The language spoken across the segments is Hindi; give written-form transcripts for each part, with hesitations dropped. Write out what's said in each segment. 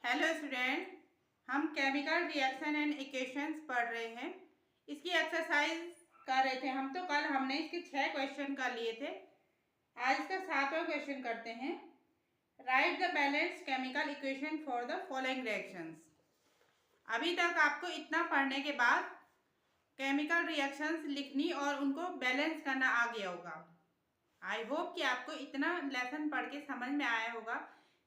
हेलो स्टूडेंट, हम केमिकल रिएक्शन एंड इक्वेशंस पढ़ रहे हैं। इसकी एक्सरसाइज कर रहे थे हम। तो कल हमने इसके 6 क्वेश्चन कर लिए थे। आज इसका 7वां क्वेश्चन करते हैं। Right the balanced chemical equation for the following reactions. अभी तक आपको इतना पढ़ने के बाद केमिकल रिएक्शंस लिखनी और उनको बैलेंस करना आ गया होगा। आई होप कि आपको इतना लेसन पढ़ के समझ में आया होगा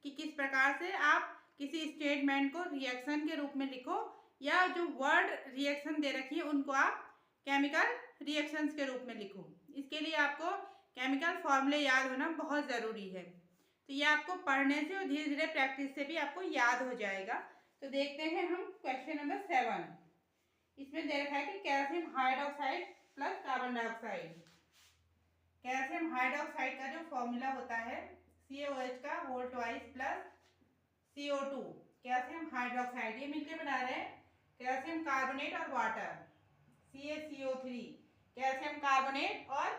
कि किस प्रकार से आप किसी स्टेटमेंट को रिएक्शन के रूप में लिखो या जो वर्ड रिएक्शन दे रखी है उनको आप केमिकल रिएक्शंस के रूप में लिखो। इसके लिए आपको केमिकल फॉर्मूले याद होना बहुत ज़रूरी है। तो ये आपको पढ़ने से और धीरे धीरे प्रैक्टिस से भी आपको याद हो जाएगा। तो देखते हैं हम क्वेश्चन नंबर 7। इसमें दे रखा है कि calcium hydroxide plus carbon dioxide. Calcium hydroxide का जो फॉर्मूला होता है CaOH का whole twice plus CO2, calcium hydroxide, ये मिलकर बना रहे हैं कैल्शियम कार्बोनेट और वाटर CaCO3, कैल्शियम कार्बोनेट और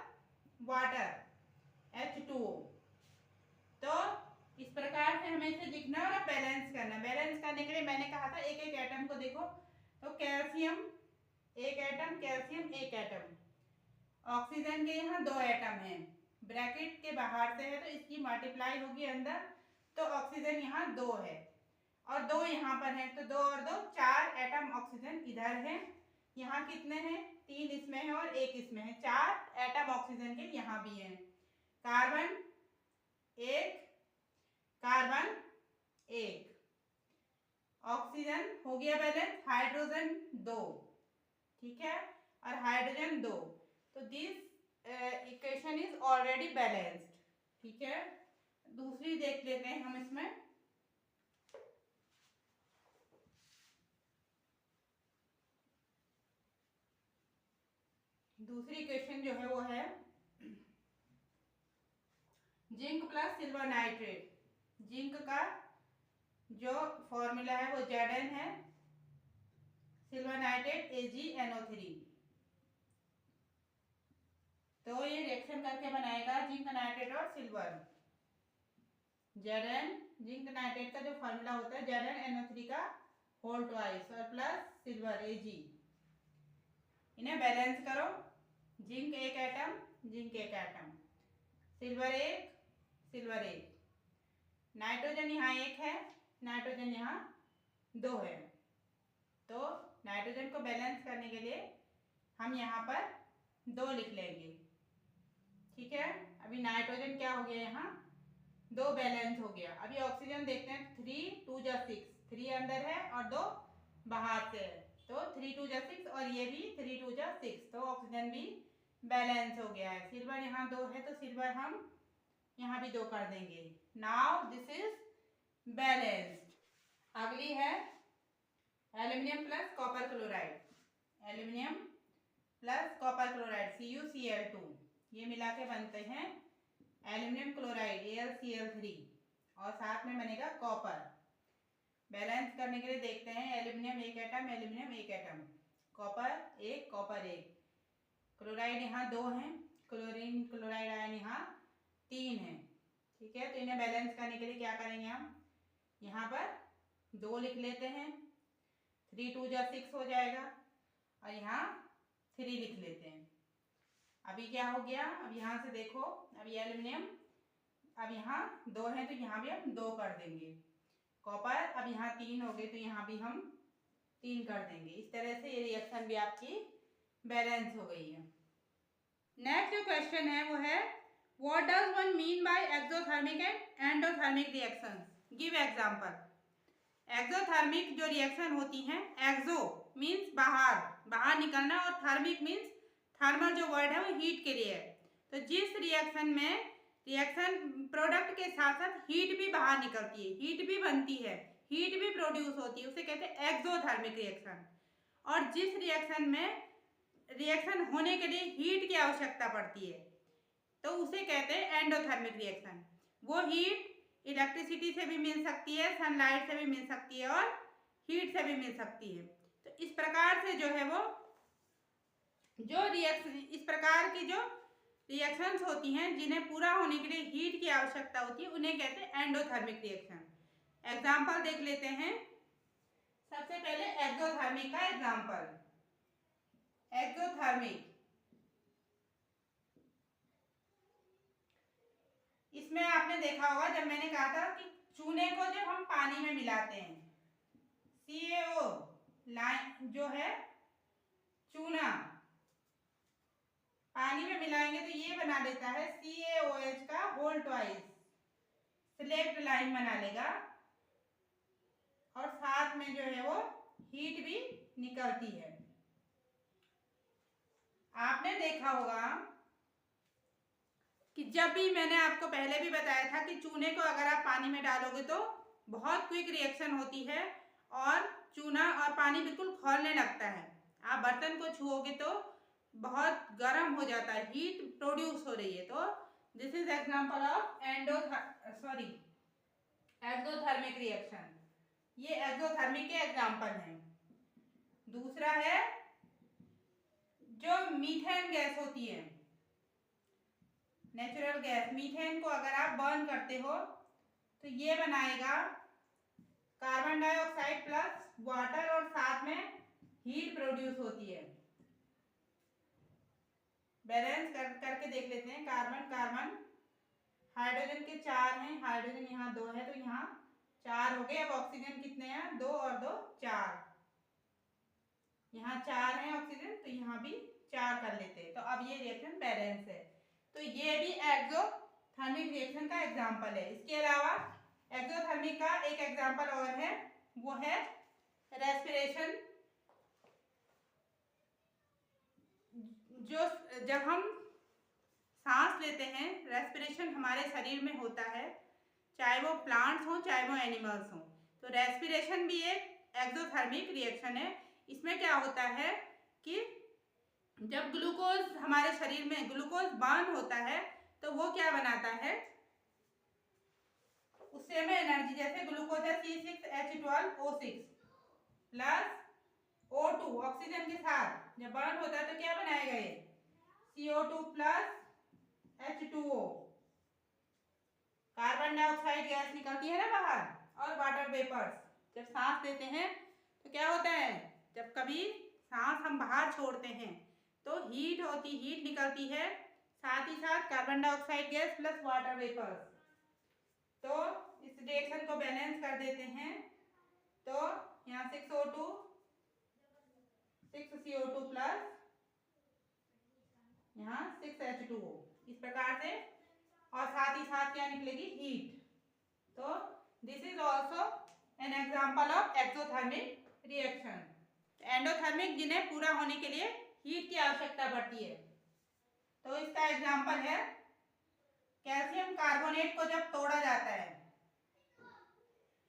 वाटर H2O। तो इस प्रकार से हमें इसे लिखना और बैलेंस करना। बैलेंस करने के लिए मैंने कहा था एक एक एटम को देखो। तो कैल्शियम एक एटम, कैल्शियम एक एटम, ऑक्सीजन के यहाँ 2 एटम हैं, ब्रैकेट के बाहर से है तो इसकी मल्टीप्लाई होगी अंदर, तो ऑक्सीजन यहाँ 2 है और 2 यहाँ पर है, तो 2 और 2 4 एटम ऑक्सीजन इधर है। यहाँ कितने हैं? 3 इसमें है और 1 इसमें है, 4 एटम ऑक्सीजन के यहाँ भी हैं। कार्बन 1, कार्बन 1, ऑक्सीजन हो गया बैलेंस, हाइड्रोजन 2, ठीक है, और हाइड्रोजन 2। तो this equation is already balanced, ठीक है। दूसरी देख लेते हैं हम। इसमें दूसरी इक्वेशन जो है वो है zinc plus silver nitrate. Zinc का जो फॉर्मूला है वो Zn है, सिल्वर नाइट्रेट AgNO3। तो ये रिएक्शन करके बनाएगा जिंक नाइट्रेट और सिल्वर। Zn जिंक नाइट्रेट का जो फॉर्मूला होता है ZnNO3 का होल ट्वाइस और प्लस सिल्वर Ag। इन्हें बैलेंस करो। जिंक एक एटम, जिंक एक एटम, सिल्वर एक, सिल्वर एक, नाइट्रोजन यहाँ 1 है, नाइट्रोजन यहाँ 2 है। तो नाइट्रोजन को बैलेंस करने के लिए हम यहाँ पर 2 लिख लेंगे, ठीक है। अभी नाइट्रोजन क्या हो गया, यहाँ 2 बैलेंस हो गया। अभी ऑक्सीजन देखते हैं। 3 2 जा 6, 3 अंदर है और 2 बाहर से है, तो 3 2 जा 6 और ये भी 3 2 जा 6, तो ऑक्सीजन भी बैलेंस हो गया है। सिल्वर यहाँ 2 है तो सिल्वर हम यहाँ भी 2 कर देंगे। Now this is balanced. अगली है aluminium plus copper chloride. Aluminium plus copper chloride CuCl2, ये मिला के बनते हैं एल्यूमिनियम क्लोराइड AlCl3 और साथ में बनेगा कॉपर। बैलेंस करने के लिए देखते हैं। एल्यूमिनियम एक एटम, एल्यूमिनियम एक एटम, कॉपर एक, कॉपर एक, क्लोराइड यहाँ 2 हैं, क्लोरीन क्लोराइड आयन यहाँ 3 है, ठीक है। तो इन्हें बैलेंस करने के लिए क्या करेंगे, हम यहाँ पर 2 लिख लेते हैं, 3 2 जा 6 हो जाएगा और यहाँ 3 लिख लेते हैं। अभी क्या हो गया, अब यहाँ से देखो, अभी एल्यूमिनियम अब यहाँ 2 है तो यहाँ भी हम 2 कर देंगे। कॉपर अब यहाँ 3 हो गए तो यहाँ भी हम 3 कर देंगे। इस तरह से ये रिएक्शन भी आपकी बैलेंस हो गई है। नेक्स्ट जो क्वेश्चन है वो है what does one mean by exothermic and endothermic reactions, give example. Exothermic जो रिएक्शन होती हैं, एक्सो मीन्स बाहर, बाहर निकलना, और थर्मिक मीन्स थर्मल जो वर्ड है वो हीट के लिए है। तो जिस रिएक्शन में रिएक्शन प्रोडक्ट के साथ साथ हीट भी बाहर निकलती है, हीट भी बनती है, हीट भी प्रोड्यूस होती है, उसे कहते हैं एक्सोथर्मिक रिएक्शन। और जिस रिएक्शन में रिएक्शन होने के लिए हीट की आवश्यकता पड़ती है तो उसे कहते हैं एंडोथर्मिक रिएक्शन। वो हीट इलेक्ट्रिसिटी से भी मिल सकती है, सनलाइट से भी मिल सकती है और हीट से भी मिल सकती है। तो इस प्रकार से जो है वो जो रिएक्शन, इस प्रकार की जो रिएक्शंस होती हैं जिन्हें पूरा होने के लिए हीट की आवश्यकता होती है उन्हें कहते हैं एंडोथर्मिक रिएक्शन। एग्जाम्पल देख लेते हैं। सबसे पहले एक्सोथर्मिक का एग्जाम्पल। एक्सोथर्मिक, इसमें आपने देखा होगा जब मैंने कहा था कि चूने को जब हम पानी में मिलाते हैं, CaO लाइन जो है चूना पानी में मिलाएंगे तो ये बना देता है CaOH का होल ट्वाइस सिलेक्ट लाइन बना लेगा, और साथ में जो है वो हीट भी निकलती है। आपने देखा होगा कि जब भी मैंने आपको पहले भी बताया था कि चूने को अगर आप पानी में डालोगे तो बहुत क्विक रिएक्शन होती है और चूना और पानी बिल्कुल खौलने लगता है। आप बर्तन को छुओगे तो बहुत गर्म हो जाता है, हीट प्रोड्यूस हो रही है। तो this is example of exothermic reaction. ये एक्सोथर्मिक के एग्जांपल हैं। दूसरा है जो मीथेन गैस होती है, नेचुरल गैस। मीथेन को अगर आप बर्न करते हो तो ये बनाएगा कार्बन डाइऑक्साइड प्लस वाटर और साथ में हीट प्रोड्यूस होती है। बैलेंस करके देख लेते हैं। कार्बन कार्बन, हाइड्रोजन के 4 हैं, हाइड्रोजन यहाँ 2 है तो यहाँ 4 हो गए। अब ऑक्सीजन कितने हैं? 2 और 2 4। यहाँ 4 हैं ऑक्सीजन तो यहाँ भी 4 कर लेते हैं। तो अब ये रिएक्शन बैलेंस है। तो ये भी एक्सोथर्मिक रिएक्शन का एग्जाम्पल है। इसके अलावा एक्सोथर्मिक का एक एग्जाम्पल और है, वो है रेस्पिरेशन। जो जब हम सांस लेते हैं, रेस्पिरेशन हमारे शरीर में होता है, चाहे वो प्लांट्स हो चाहे वो एनिमल्स हो। तो रेस्पिरेशन भी एक एक्सोथर्मिक रिएक्शन है। इसमें क्या होता है कि जब ग्लूकोज हमारे शरीर में ग्लूकोज बर्न होता है तो वो क्या बनाता है, उससे हमें एनर्जी, जैसे ग्लूकोज है C6H12O6 प्लस O2 ऑक्सीजन के साथ जब बर्न होता है तो क्या बनाएगा ये CO2 plus H2O। Carbon dioxide gas निकलती है ना बाहर, और वाटर वेपर्स। जब सांस लेते हैं तो क्या होता है, जब कभी सांस हम बाहर छोड़ते हैं तो हीट निकलती है, साथ ही साथ carbon dioxide gas plus water vapours. तो इस रिएक्शन को बैलेंस कर देते हैं। तो यहाँ 6CO2 6CO2 प्लस यहाँ 6H2O, इस प्रकार से, और साथ ही साथ क्या निकलेगी, हीट। तो this is also an example of exothermic reaction. Endothermic, जिन्हें पूरा होने के लिए हीट की आवश्यकता पड़ती है। तो इसका एग्जाम्पल है कैल्शियम कार्बोनेट को जब तोड़ा जाता है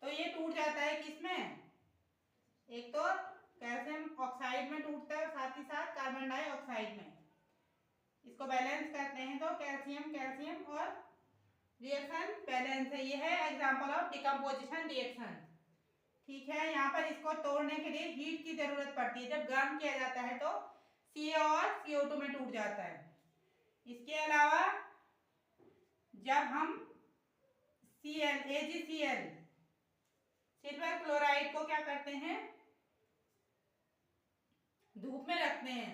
तो ये टूट जाता है किसमें, एक तो कैल्शियम ऑक्साइड में टूटता है, साथ ही साथ कार्बन डाइऑक्साइड में। इसको बैलेंस करते हैं तो कैल्शियम कैल्शियम और रिएक्शन बैलेंस है। ये है एग्जाम्पल ऑफ डिकम्पोजिशन रिएक्शन। ठीक है, यहाँ पर इसको तोड़ने के लिए हीट की जरूरत पड़ती है। जब गर्म किया जाता है तो CO और CO2 में टूट जाता है। इसके अलावा जब हम AgCl सिल्वर क्लोराइड को क्या करते हैं, धूप में रखते हैं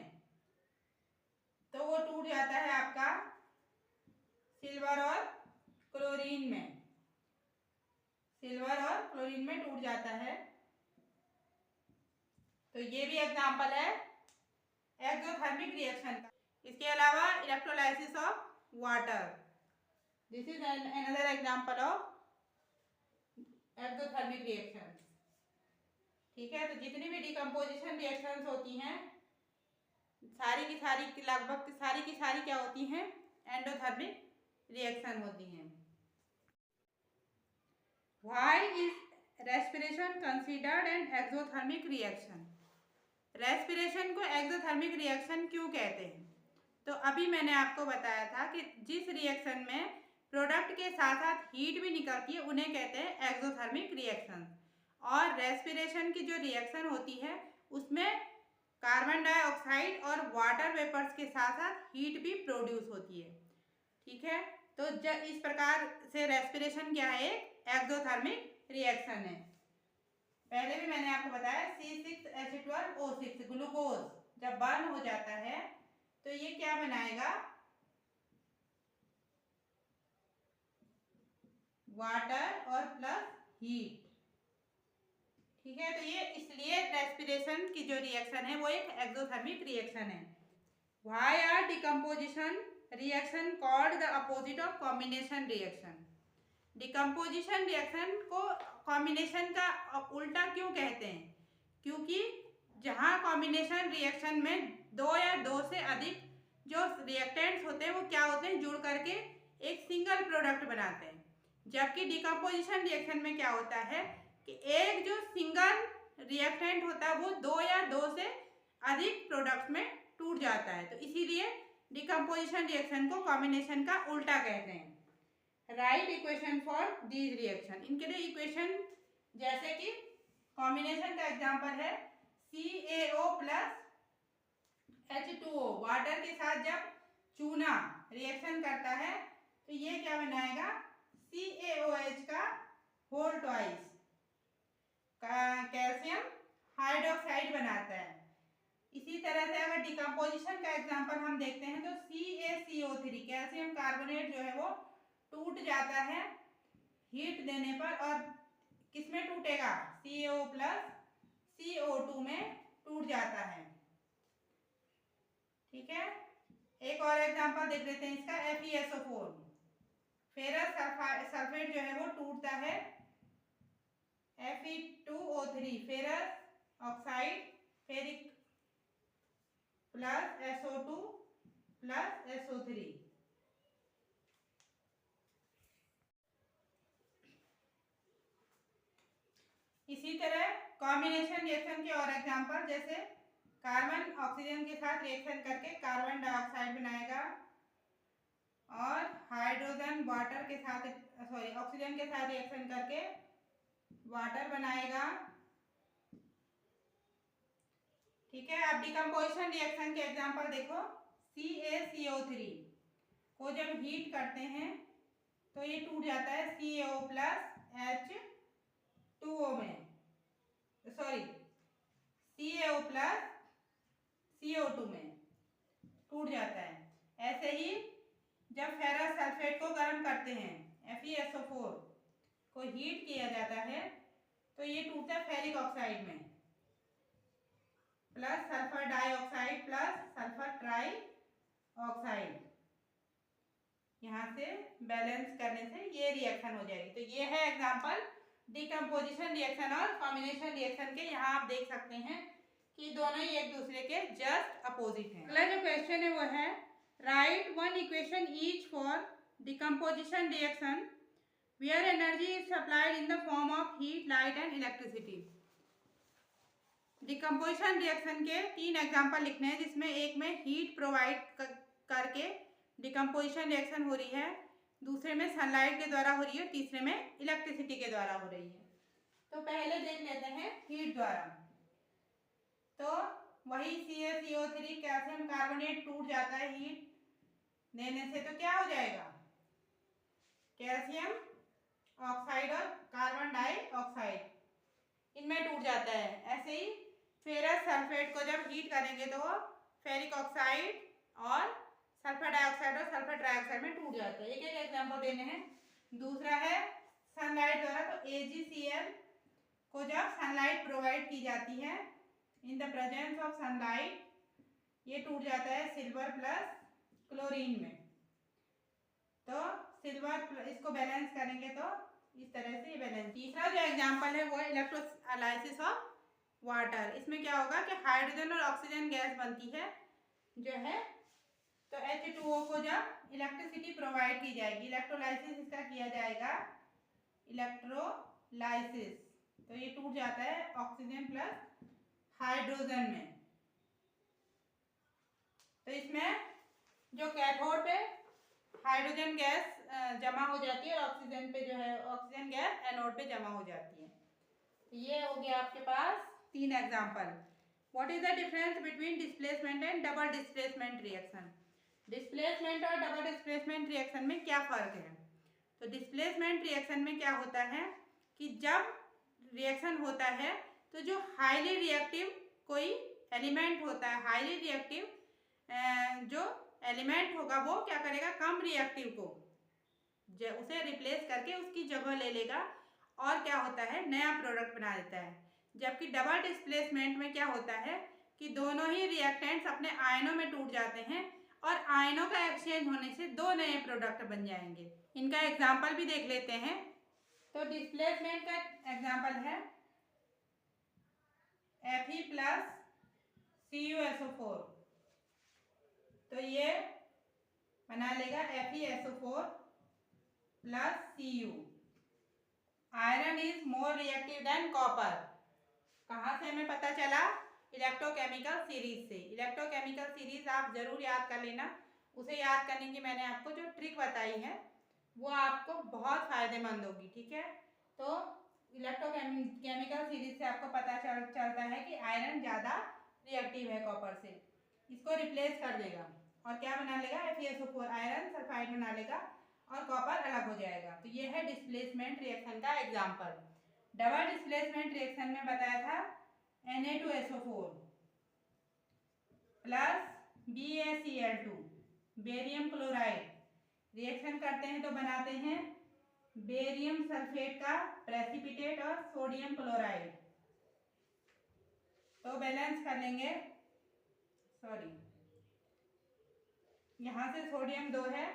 तो वो टूट जाता है आपका सिल्वर और क्लोरीन में, सिल्वर और क्लोरीन में टूट जाता है। तो ये भी एग्जाम्पल है एक्सोथर्मिक रिएक्शन का। इसके अलावा electrolysis of water, this is another example of exothermic reaction. ठीक है, तो जितनी भी डिकम्पोजिशन रिएक्शंस होती हैं सारी की सारी, लगभग सारी की सारी क्या होती हैं, एंडोथर्मिक रिएक्शन होती हैं। Why is respiration considered an exothermic reaction? Respiration को एक्सोथर्मिक रिएक्शन क्यों कहते हैं? तो अभी मैंने आपको बताया था कि जिस रिएक्शन में प्रोडक्ट के साथ साथ हीट भी निकलती है उन्हें कहते हैं एक्सोथर्मिक रिएक्शन। और रेस्पिरेशन की जो रिएक्शन होती है उसमें कार्बन डाइऑक्साइड और वाटर वेपर्स के साथ साथ हीट भी प्रोड्यूस होती है। ठीक है, तो इस प्रकार से रेस्पिरेशन क्या है, एक एक्सोथर्मिक रिएक्शन है। पहले भी मैंने आपको बताया C6H12O6 ग्लूकोज जब बर्न हो जाता है तो ये क्या बनाएगा, वाटर और प्लस हीट। ठीक है, तो ये इसलिए रेस्पिरेशन की जो रिएक्शन है वो एक एक्सोथर्मिक रिएक्शन है। Why are decomposition reaction called the opposite of combination reaction. Decomposition reaction को कॉम्बिनेशन का उल्टा क्यों कहते हैं, क्योंकि जहाँ कॉम्बिनेशन रिएक्शन में दो या दो से अधिक जो रिएक्टेंट्स होते हैं वो क्या होते हैं, जुड़ करके एक सिंगल प्रोडक्ट बनाते हैं। जबकि डिकम्पोजिशन रिएक्शन में क्या होता है कि एक जो सिंगल रिएक्टेंट होता है वो दो या दो से अधिक प्रोडक्ट में टूट जाता है। तो इसीलिए डिकम्पोजिशन रिएक्शन को कॉम्बिनेशन का उल्टा कहते हैं। Right equation for these reaction, इनके लिए इक्वेशन जैसे कि कॉम्बिनेशन का एग्जांपल है CaO प्लस H2O, वाटर के साथ जब चूना रिएक्शन करता है तो ये क्या बनाएगा, CaOH का होल ट्वाइस कैल्शियम हाइड्रोक्साइड बनाता है। इसी तरह से अगर डिकम्पोजिशन का एग्जांपल हम देखते हैं तो CaCO3 कैल्शियम कार्बोनेट जो है वो टूट जाता है हीट देने पर, और किसमें टूटेगा, CaO प्लस CO2 में टूट जाता है। ठीक है, एक और एग्जांपल देख लेते हैं इसका, FeSO4 फेरस सल्फेट जो है वो टूटता है Fe2O3 ferrous oxide ferric plus SO2 plus SO3। इसी तरह कॉम्बिनेशन रिएक्शन के और एग्जांपल जैसे कार्बन ऑक्सीजन के साथ रिएक्शन करके कार्बन डाइऑक्साइड बनाएगा, और हाइड्रोजन वाटर के साथ ऑक्सीजन के साथ रिएक्शन करके वाटर बनाएगा। ठीक है, अब डिकम्पोजिशन रिएक्शन के एग्जांपल देखो, CaCO3 को जब हीट करते हैं तो ये टूट जाता है CaO प्लस H2O में, CaO प्लस CO2 में टूट जाता है। ऐसे ही जब फेरस सल्फेट को गर्म करते हैं FeSO4 को हीट किया जाता है तो ये टूटता है फेरिक ऑक्साइड में, plus sulphur dioxide plus sulphur try oxide, यहाँ से बैलेंस करने से ये रिएक्शन हो जाएगी। तो ये है एग्जांपल डिकम्पोजिशन रिएक्शन और कॉम्बिनेशन रिएक्शन के। यहाँ आप देख सकते हैं कि दोनों ही एक दूसरे के जस्ट अपोजिट हैं। अगला जो क्वेश्चन है वो है write one equation each for decomposition reaction where energy is supplied in the form of heat, light and electricity. Decomposition reaction के 3 एग्जाम्पल लिखने हैं, जिसमें एक में हीट प्रोवाइड करके डिकम्पोजिशन रिएक्शन हो रही है, दूसरे में सनलाइट के द्वारा हो रही है, तीसरे में इलेक्ट्रिसिटी के द्वारा हो रही है। तो पहले देख लेते हैं हीट द्वारा। तो वही CaCO3 कैल्शियम कार्बोनेट टूट जाता है हीट देने से, तो क्या हो जाएगा, कैल्शियम ऑक्साइड और कार्बन डाइऑक्साइड इनमें टूट जाता है। ऐसे ही फेरस सल्फेट को जब हीट करेंगे तो वो फेरिक ऑक्साइड और सल्फर डाइऑक्साइड और सल्फर ट्राइऑक्साइड में टूट जाता है। एक एक एग्जांपल देने हैं। दूसरा है सनलाइट द्वारा, तो AgCl को जब सनलाइट प्रोवाइड की जाती है in the presence of sunlight, ये टूट जाता है सिल्वर प्लस क्लोरीन में। तो सिल्वर इसको बैलेंस करेंगे तो इस तरह से ये बैलेंस। तीसरा जो एग्जांपल है वो है इलेक्ट्रोलाइसिस ऑफ वाटर। इसमें क्या होगा कि हाइड्रोजन और ऑक्सीजन गैस बनती है जो है, तो H2O को जब इलेक्ट्रिसिटी प्रोवाइड की जाएगी, इलेक्ट्रोलाइसिस इसका किया जाएगा, इलेक्ट्रोलाइसिस, तो ये टूट जाता है ऑक्सीजन प्लस हाइड्रोजन में। तो इसमें जो कैथोड पे हाइड्रोजन गैस जमा हो जाती है और ऑक्सीजन पे जो है ऑक्सीजन गैस एनोड पे जमा हो जाती है। तो ये हो गया आपके पास 3 example. What is the difference between displacement and double displacement reaction. Displacement और डबल डिस्प्लेसमेंट रिएक्शन में क्या फ़र्क है। तो डिस्प्लेसमेंट रिएक्शन में क्या होता है कि जब रिएक्शन होता है तो जो हाईली रिएक्टिव कोई एलिमेंट होता है, हाईली रिएक्टिव जो एलिमेंट होगा वो क्या करेगा, कम रिएक्टिव को उसे रिप्लेस करके उसकी जगह ले लेगा और क्या होता है, नया प्रोडक्ट बना देता है। जबकि डबल डिस्प्लेसमेंट में क्या होता है कि दोनों ही रिएक्टेंट्स अपने आयनों में टूट जाते हैं और आयनों का एक्सचेंज होने से दो नए प्रोडक्ट बन जाएंगे। इनका एग्जाम्पल भी देख लेते हैं। तो डिस्प्लेसमेंट का एग्जाम्पल है Fe प्लस CuSO4। तो ये बना लेगा FeSO4 plus Cu। Iron is more reactive than copper. कहाँ से हमें पता चला? इलेक्ट्रोकेमिकल सीरीज से। इलेक्ट्रोकेमिकल सीरीज आप जरूर याद कर लेना। उसे याद करने की मैंने आपको जो ट्रिक बताई है वो आपको बहुत फायदेमंद होगी, ठीक है। तो इलेक्ट्रोकेमिकल सीरीज से आपको पता चलता है कि आयरन ज़्यादा रिएक्टिव है कॉपर से। इसको रिप्लेस कर देगा और क्या बना लेगा, FeSO4 आयरन सल्फाइड बना लेगा और कॉपर अलग हो जाएगा। तो ये है डिस्प्लेसमेंट रिएक्शन का एग्जाम्पल। डबल डिस्प्लेसमेंट रिएक्शन में बताया था Na2SO4 plus BaCl2 barium chloride reaction करते हैं तो बनाते हैं बेरियम सल्फेट का प्रेसिपिटेट और सोडियम क्लोराइड। तो बैलेंस कर लेंगे, सॉरी यहाँ से सोडियम 2 है,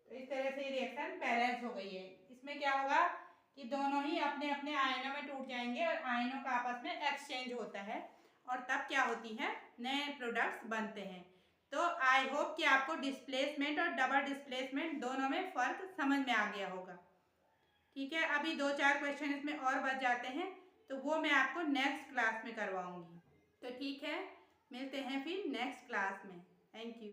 तो इस तरह से रिएक्शन बैलेंस हो गई है। इसमें क्या होगा कि दोनों ही अपने अपने आयनों में टूट जाएंगे और आयनों का आपस में एक्सचेंज होता है और तब क्या होती है, नए प्रोडक्ट्स बनते हैं। तो आई होप कि आपको डिस्प्लेसमेंट और डबल डिस्प्लेसमेंट दोनों में फ़र्क समझ में आ गया होगा, ठीक है। अभी 2-4 क्वेश्चन इसमें और बच जाते हैं तो वो मैं आपको नेक्स्ट क्लास में करवाऊंगी। तो ठीक है, मिलते हैं फिर नेक्स्ट क्लास में। Thank you.